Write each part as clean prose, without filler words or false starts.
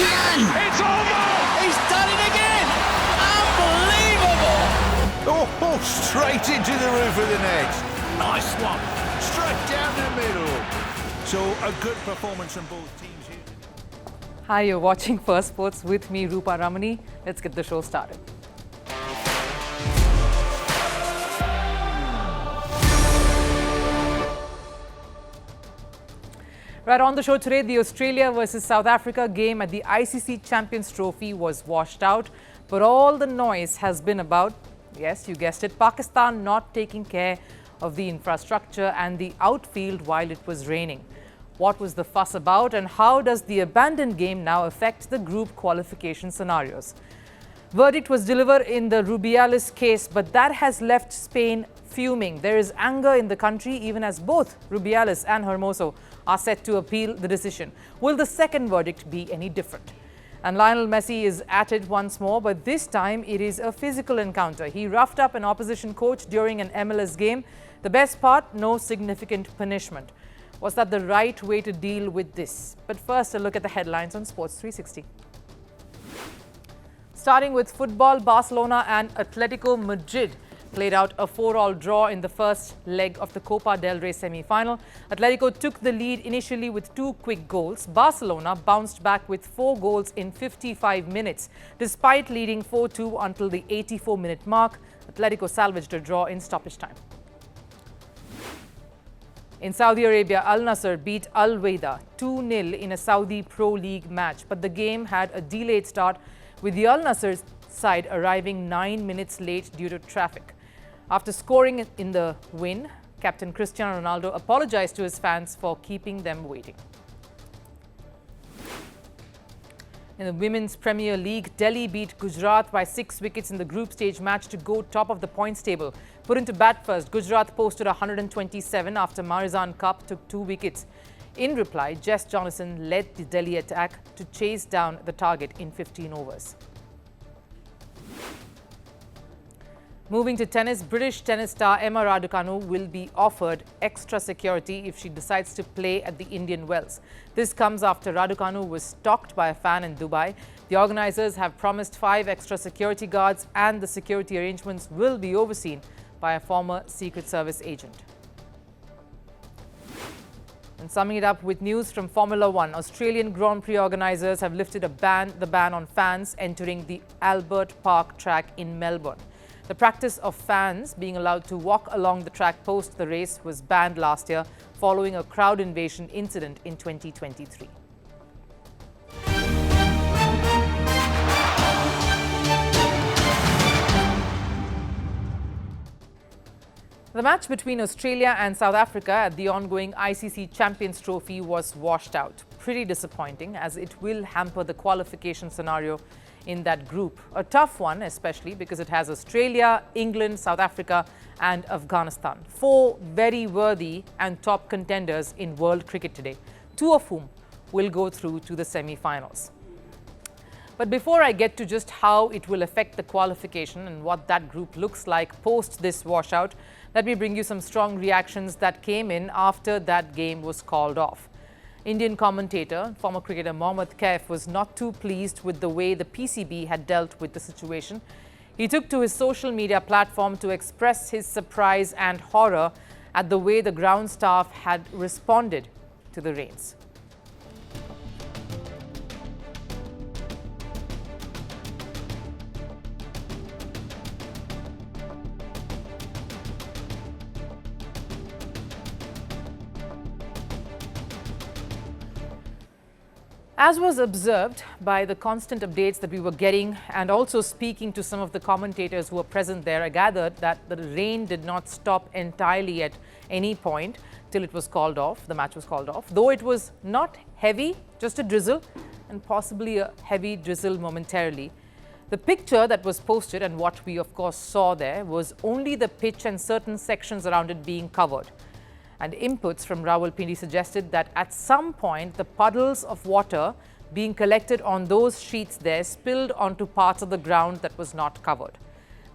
can! It's over! He's done it again! Unbelievable! Oh, straight into the roof of the net. Nice one. Straight down the middle. So a good performance from both teams here. Hi, you're watching Firstpost with me, Rupha Ramani. Let's get the show started. Right on the show today, the Australia versus South Africa game at the ICC Champions Trophy was washed out. But all the noise has been about, yes, you guessed it, Pakistan not taking care of the infrastructure and the outfield while it was raining. What was the fuss about, and how does the abandoned game now affect the group qualification scenarios? Verdict was delivered in the Rubiales case, but that has left Spain fuming. There is anger in the country, even as both Rubiales and Hermoso are set to appeal the decision. Will the second verdict be any different? And Lionel Messi is at it once more, but this time it is a physical encounter. He roughed up an opposition coach during an MLS game. The best part, no significant punishment. Was that the right way to deal with this? But first, a look at the headlines on Sports 360. Starting with football, Barcelona and Atletico Madrid played out a 4-4 draw in the first leg of the Copa del Rey semi-final. Atletico took the lead initially with 2 quick goals. Barcelona bounced back with 4 goals in 55 minutes. Despite leading 4-2 until the 84-minute mark, Atletico salvaged a draw in stoppage time. In Saudi Arabia, Al Nassr beat Al Wahda 2-0 in a Saudi Pro League match. But the game had a delayed start, with the Al Nassr side arriving 9 minutes late due to traffic. After scoring in the win, captain Cristiano Ronaldo apologized to his fans for keeping them waiting. In the Women's Premier League, Delhi beat Gujarat by 6 wickets in the group stage match to go top of the points table. Put into bat first, Gujarat posted 127 after Marizan Cup took 2 wickets. In reply, Jess Jonathan led the Delhi attack to chase down the target in 15 overs. Moving to tennis, British tennis star Emma Raducanu will be offered extra security if she decides to play at the Indian Wells. This comes after Raducanu was stalked by a fan in Dubai. The organizers have promised 5 extra security guards, and the security arrangements will be overseen by a former Secret Service agent. And summing it up with news from Formula One, Australian Grand Prix organizers have lifted the ban on fans entering the Albert Park track in Melbourne. The practice of fans being allowed to walk along the track post the race was banned last year following a crowd invasion incident in 2023. The match between Australia and South Africa at the ongoing ICC Champions Trophy was washed out. Pretty disappointing, as it will hamper the qualification scenario in that group. A tough one, especially because it has Australia, England, South Africa and Afghanistan. 4 very worthy and top contenders in world cricket today, 2 of whom will go through to the semi-finals. But before I get to just how it will affect the qualification and what that group looks like post this washout, let me bring you some strong reactions that came in after that game was called off. Indian commentator, former cricketer Mohammad Kaif, was not too pleased with the way the PCB had dealt with the situation. He took to his social media platform to express his surprise and horror at the way the ground staff had responded to the rains. As was observed by the constant updates that we were getting, and also speaking to some of the commentators who were present there, I gathered that the rain did not stop entirely at any point till it was called off, the match was called off. Though it was not heavy, just a drizzle, and possibly a heavy drizzle momentarily. The picture that was posted, and what we of course saw there, was only the pitch and certain sections around it being covered. And inputs from Rawalpindi suggested that at some point the puddles of water being collected on those sheets there spilled onto parts of the ground that was not covered.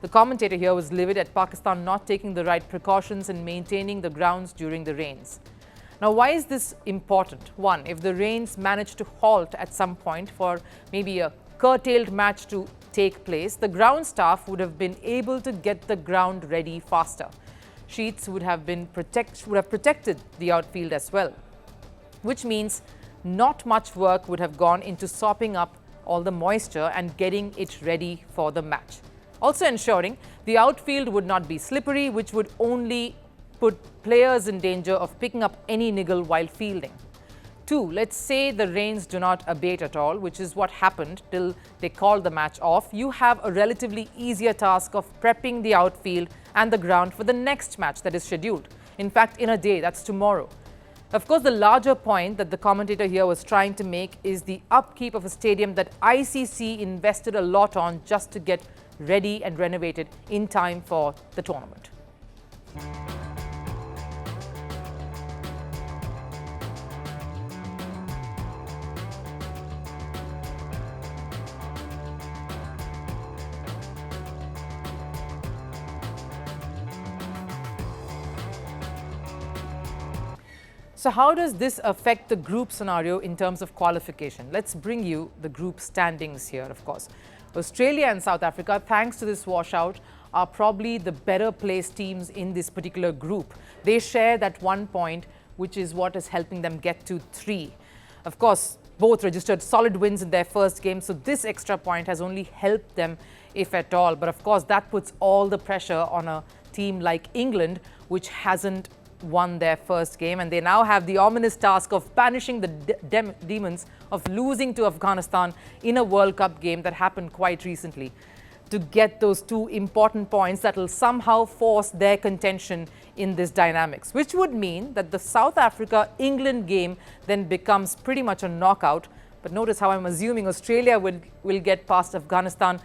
The commentator here was livid at Pakistan not taking the right precautions in maintaining the grounds during the rains. Now, why is this important? One, if the rains manage to halt at some point for maybe a curtailed match to take place, the ground staff would have been able to get the ground ready faster. Sheets would have protected the outfield as well, which means not much work would have gone into sopping up all the moisture and getting it ready for the match. Also ensuring the outfield would not be slippery, which would only put players in danger of picking up any niggle while fielding. Two, let's say the rains do not abate at all, which is what happened till they called the match off. You have a relatively easier task of prepping the outfield and the ground for the next match that is scheduled. In fact, in a day, that's tomorrow. Of course, the larger point that the commentator here was trying to make is the upkeep of a stadium that ICC invested a lot on just to get ready and renovated in time for the tournament. So how does this affect the group scenario in terms of qualification? Let's bring you the group standings here, of course. Australia and South Africa, thanks to this washout, are probably the better placed teams in this particular group. They share that 1 point, which is what is helping them get to 3. Of course, both registered solid wins in their first game, so this extra point has only helped them, if at all. But of course, that puts all the pressure on a team like England, which hasn't won their first game, and they now have the ominous task of banishing the demons of losing to Afghanistan in a World Cup game that happened quite recently, to get those 2 important points that will somehow force their contention in this dynamics, which would mean that the South Africa-England game then becomes pretty much a knockout. But notice how I'm assuming Australia will get past Afghanistan.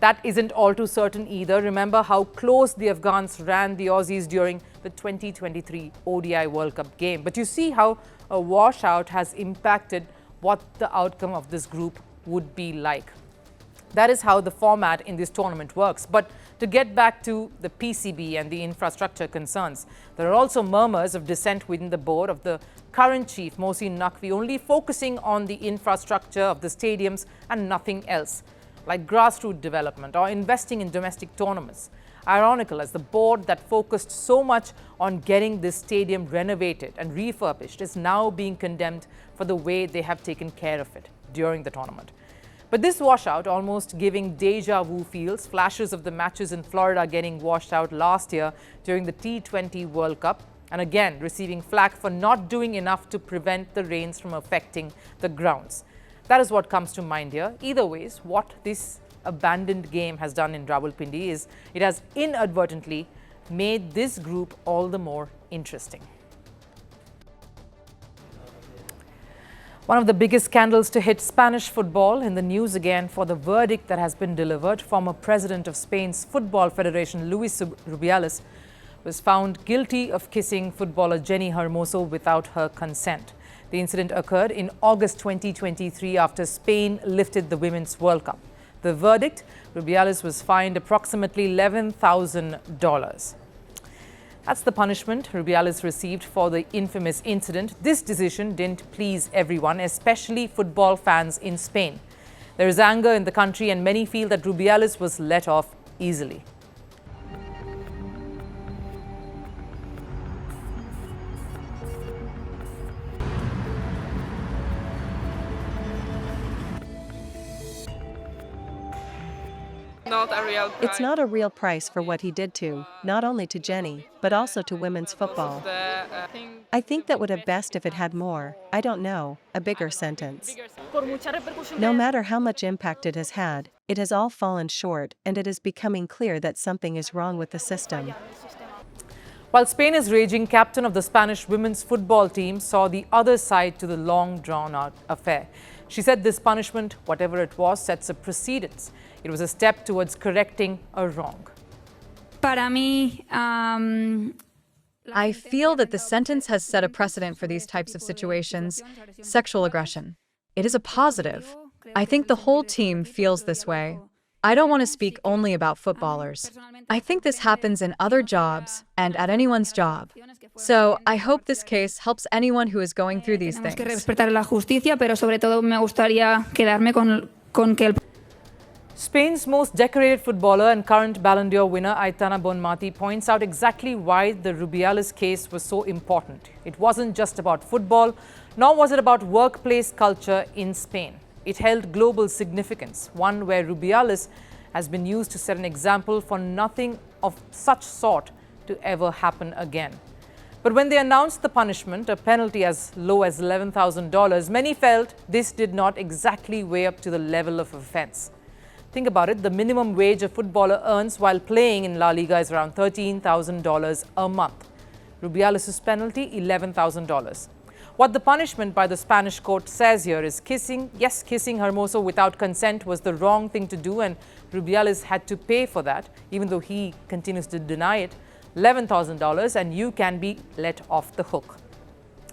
That isn't all too certain either. Remember how close the Afghans ran the Aussies during the 2023 ODI World Cup game. But you see how a washout has impacted what the outcome of this group would be like. That is how the format in this tournament works. But to get back to the PCB and the infrastructure concerns, there are also murmurs of dissent within the board of the current chief, Mohsin Naqvi, only focusing on the infrastructure of the stadiums and nothing else, like grassroots development or investing in domestic tournaments. Ironical, as the board that focused so much on getting this stadium renovated and refurbished is now being condemned for the way they have taken care of it during the tournament. But this washout, almost giving deja vu feels, flashes of the matches in Florida getting washed out last year during the T20 World Cup, and again receiving flack for not doing enough to prevent the rains from affecting the grounds. That is what comes to mind here. Either ways, what this abandoned game has done in Rawalpindi is it has inadvertently made this group all the more interesting. One of the biggest scandals to hit Spanish football, in the news again for the verdict that has been delivered. Former president of Spain's Football Federation, Luis Rubiales, was found guilty of kissing footballer Jenni Hermoso without her consent. The incident occurred in August 2023 after Spain lifted the Women's World Cup. The verdict, Rubiales was fined approximately $11,000. That's the punishment Rubiales received for the infamous incident. This decision didn't please everyone, especially football fans in Spain. There is anger in the country and many feel that Rubiales was let off easily. It's not a real price for what he did to, not only to Jenni, but also to women's football. I think that would have best if it had more, I don't know, a bigger sentence. No matter how much impact it has all fallen short, and it is becoming clear that something is wrong with the system. While Spain is raging, captain of the Spanish women's football team saw the other side to the long drawn-out affair. She said this punishment, whatever it was, sets a precedence. It was a step towards correcting a wrong. I feel that the sentence has set a precedent for these types of situations, sexual aggression. It is a positive. I think the whole team feels this way. I don't want to speak only about footballers. I think this happens in other jobs and at anyone's job. So I hope this case helps anyone who is going through these Tenemos que things. respetar la justicia, pero sobre todo me gustaría quedarme con que el Spain's most decorated footballer and current Ballon d'Or winner Aitana Bonmati points out exactly why the Rubiales case was so important. It wasn't just about football, nor was it about workplace culture in Spain. It held global significance, one where Rubiales has been used to set an example for nothing of such sort to ever happen again. But when they announced the punishment, a penalty as low as $11,000, many felt this did not exactly weigh up to the level of offence. Think about it, the minimum wage a footballer earns while playing in La Liga is around $13,000 a month. Rubiales' penalty, $11,000. What the punishment by the Spanish court says here is kissing Hermoso without consent was the wrong thing to do, and Rubiales had to pay for that, even though he continues to deny it. $11,000, and you can be let off the hook.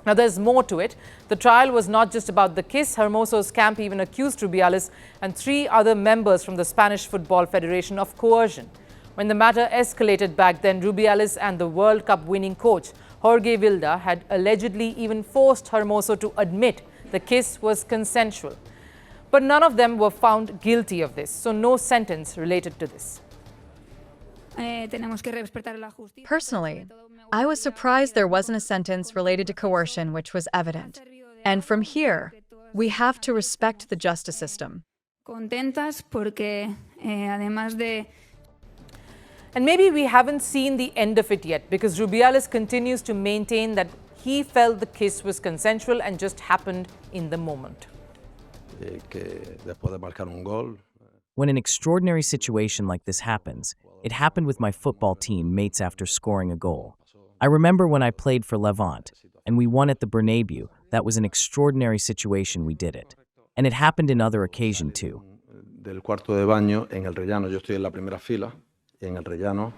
Now, there's more to it. The trial was not just about the kiss. Hermoso's camp even accused Rubiales and 3 other members from the Spanish Football Federation of coercion. When the matter escalated back then, Rubiales and the World Cup winning coach Jorge Vilda had allegedly even forced Hermoso to admit the kiss was consensual. But none of them were found guilty of this, so no sentence related to this. tenemos que respetar la justicia. Personally, I was surprised there wasn't a sentence related to coercion, which was evident. And from here, we have to respect the justice system. Contentas porque además de And maybe we haven't seen the end of it yet, because Rubiales continues to maintain that he felt the kiss was consensual and just happened in the moment. Que después de marcar un gol, When an extraordinary situation like this happens, it happened with my football team mates after scoring a goal. I remember when I played for Levante, and we won at the Bernabeu, that was an extraordinary situation we did it. And it happened in other occasion too. del cuarto de baño en el rellano, yo estoy en la primera fila, y en el rellano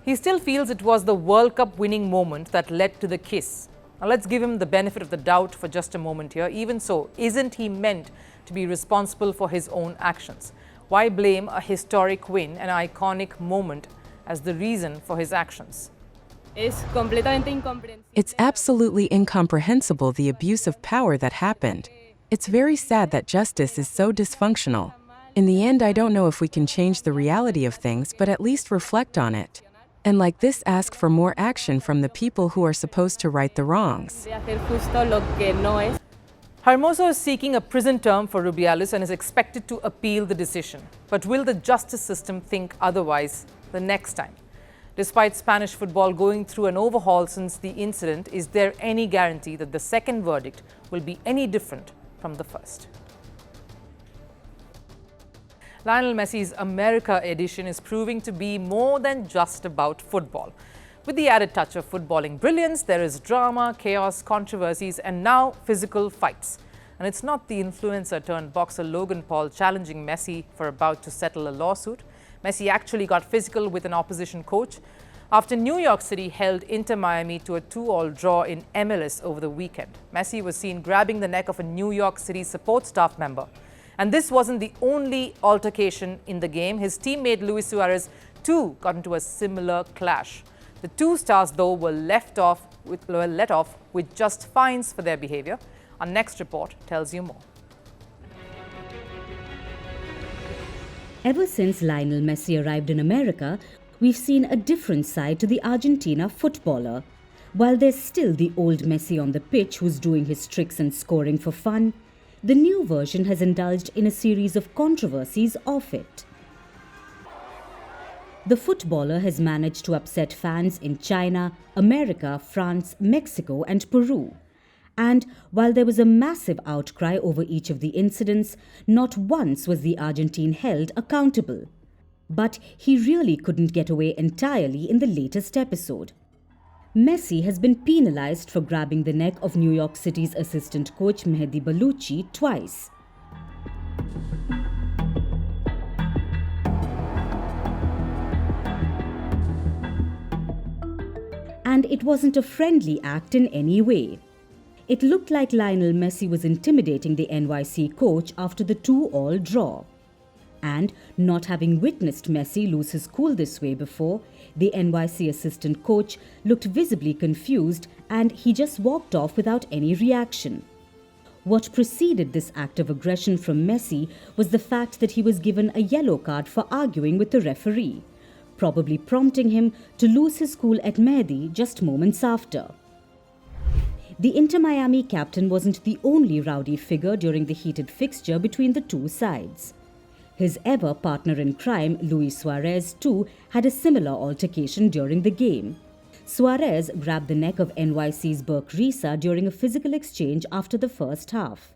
He still feels it was the World Cup winning moment that led to the kiss. Now let's give him the benefit of the doubt for just a moment here. Even so, isn't he meant to be responsible for his own actions? Why blame a historic win, an iconic moment, as the reason for his actions? It's absolutely incomprehensible, the abuse of power that happened. It's very sad that justice is so dysfunctional. In the end, I don't know if we can change the reality of things, but at least reflect on it. And like this, ask for more action from the people who are supposed to right the wrongs. Hermoso is seeking a prison term for Rubiales and is expected to appeal the decision. But will the justice system think otherwise the next time? Despite Spanish football going through an overhaul since the incident, is there any guarantee that the second verdict will be any different from the first? Lionel Messi's America edition is proving to be more than just about football. With the added touch of footballing brilliance, there is drama, chaos, controversies, and now physical fights. And it's not the influencer turned boxer Logan Paul challenging Messi for about to settle a lawsuit. Messi actually got physical with an opposition coach after New York City held Inter Miami to a 2-2 draw in MLS over the weekend. Messi was seen grabbing the neck of a New York City support staff member. And this wasn't the only altercation in the game. His teammate Luis Suarez too got into a similar clash. The 2 stars, though, were let off with just fines for their behavior. Our next report tells you more. Ever since Lionel Messi arrived in America, we've seen a different side to the Argentina footballer. While there's still the old Messi on the pitch who's doing his tricks and scoring for fun, the new version has indulged in a series of controversies off it. The footballer has managed to upset fans in China, America, France, Mexico, and Peru. And while there was a massive outcry over each of the incidents, not once was the Argentine held accountable. But he really couldn't get away entirely in the latest episode. Messi has been penalized for grabbing the neck of New York City's assistant coach Mehdi Balouchi twice. And it wasn't a friendly act in any way. It looked like Lionel Messi was intimidating the NYC coach after the 2-2 draw. And not having witnessed Messi lose his cool this way before, the NYC assistant coach looked visibly confused and he just walked off without any reaction. What preceded this act of aggression from Messi was the fact that he was given a yellow card for arguing with the referee, probably prompting him to lose his cool at Mehdi just moments after. The Inter Miami captain wasn't the only rowdy figure during the heated fixture between the two sides. His ever partner in crime, Luis Suarez, too, had a similar altercation during the game. Suarez grabbed the neck of NYC's Burke Risa during a physical exchange after the first half.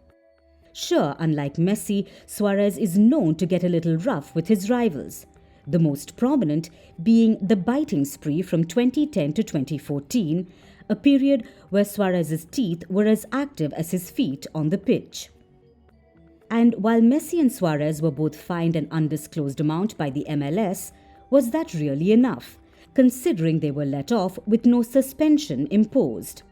Sure, unlike Messi, Suarez is known to get a little rough with his rivals, the most prominent being the biting spree from 2010 to 2014, a period where Suarez's teeth were as active as his feet on the pitch. And while Messi and Suarez were both fined an undisclosed amount by the MLS, was that really enough, considering they were let off with no suspension imposed?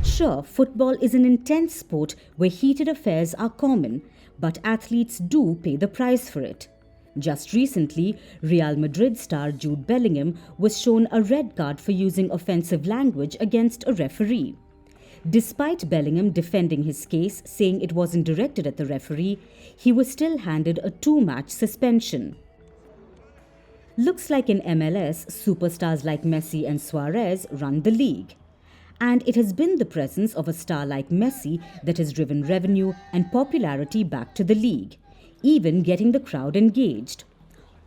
Sure, football is an intense sport where heated affairs are common, but athletes do pay the price for it. Just recently, Real Madrid star Jude Bellingham was shown a red card for using offensive language against a referee. Despite Bellingham defending his case, saying it wasn't directed at the referee, he was still handed a 2-match suspension. Looks like in MLS, superstars like Messi and Suarez run the league. And it has been the presence of a star like Messi that has driven revenue and popularity back to the league, even getting the crowd engaged.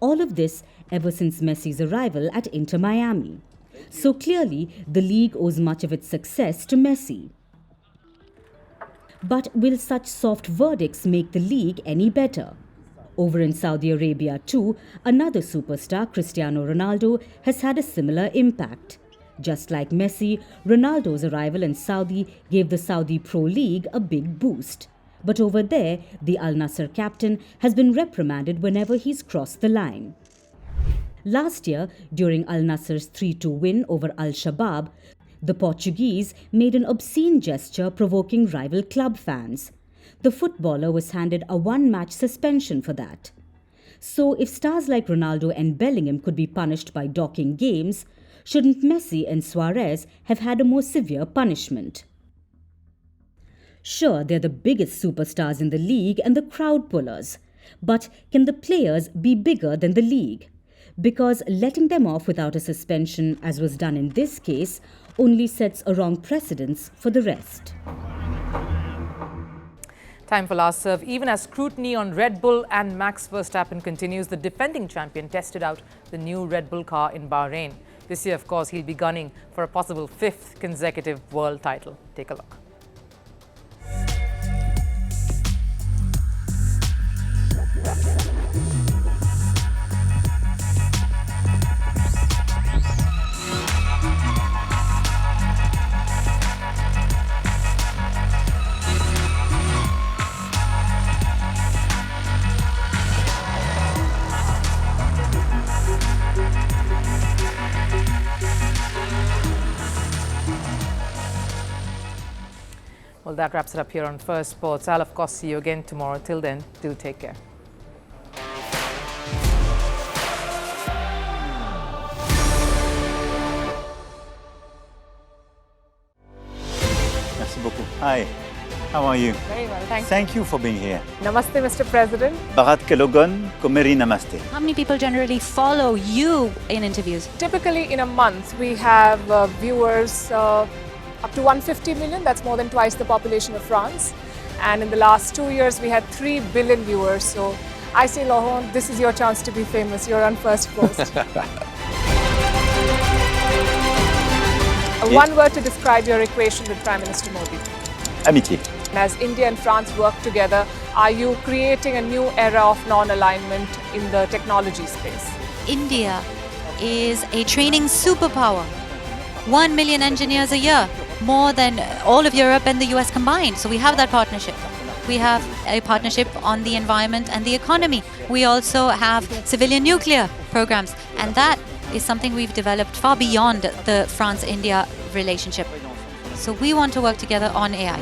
All of this ever since Messi's arrival at Inter Miami. So clearly, the league owes much of its success to Messi. But will such soft verdicts make the league any better? Over in Saudi Arabia too, another superstar, Cristiano Ronaldo, has had a similar impact. Just like Messi, Ronaldo's arrival in Saudi gave the Saudi Pro League a big boost. But over there, the Al Nassr captain has been reprimanded whenever he's crossed the line. Last year, during Al Nassr's 3-2 win over Al Shabab, the Portuguese made an obscene gesture provoking rival club fans. The footballer was handed a 1-match suspension for that. So if stars like Ronaldo and Bellingham could be punished by docking games, shouldn't Messi and Suarez have had a more severe punishment? Sure, they're the biggest superstars in the league and the crowd pullers. But can the players be bigger than the league? Because letting them off without a suspension, as was done in this case, only sets a wrong precedence for the rest. Time for last serve. Even as scrutiny on Red Bull and Max Verstappen continues, the defending champion tested out the new Red Bull car in Bahrain. This year, of course, he'll be gunning for a possible 5th consecutive world title. Take a look. Well, that wraps it up here on Firstpost. I'll, of course, see you again tomorrow. Till then, do take care. Merci beaucoup. Hi, how are you? Very well, thank you. Thank you for being here. Namaste, Mr. President. Bharat Kelogon, Komeri Namaste. How many people generally follow you in interviews? Typically, in a month, we have viewers up to 150 million. That's more than twice the population of France. And in the last 2 years, we had 3 billion viewers. So I say, Lohon, this is your chance to be famous. You're on Firstpost. One word to describe your equation with Prime Minister Modi. Amitié. As India and France work together, are you creating a new era of non-alignment in the technology space? India is a training superpower. 1 million engineers a year, more than all of Europe and the US combined. So we have that partnership. We have a partnership on the environment and the economy. We also have civilian nuclear programs. And that is something we've developed far beyond the France-India relationship. So we want to work together on AI.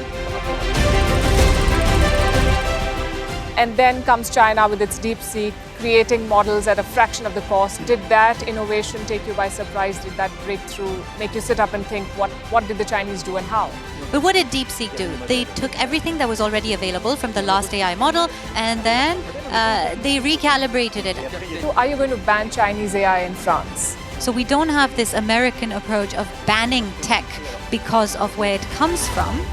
And then comes China with its DeepSeek, creating models at a fraction of the cost. Did that innovation take you by surprise? Did that breakthrough make you sit up and think, what did the Chinese do and how? But what did DeepSeek do? They took everything that was already available from the last AI model and then they recalibrated it. So are you going to ban Chinese AI in France? So we don't have this American approach of banning tech because of where it comes from.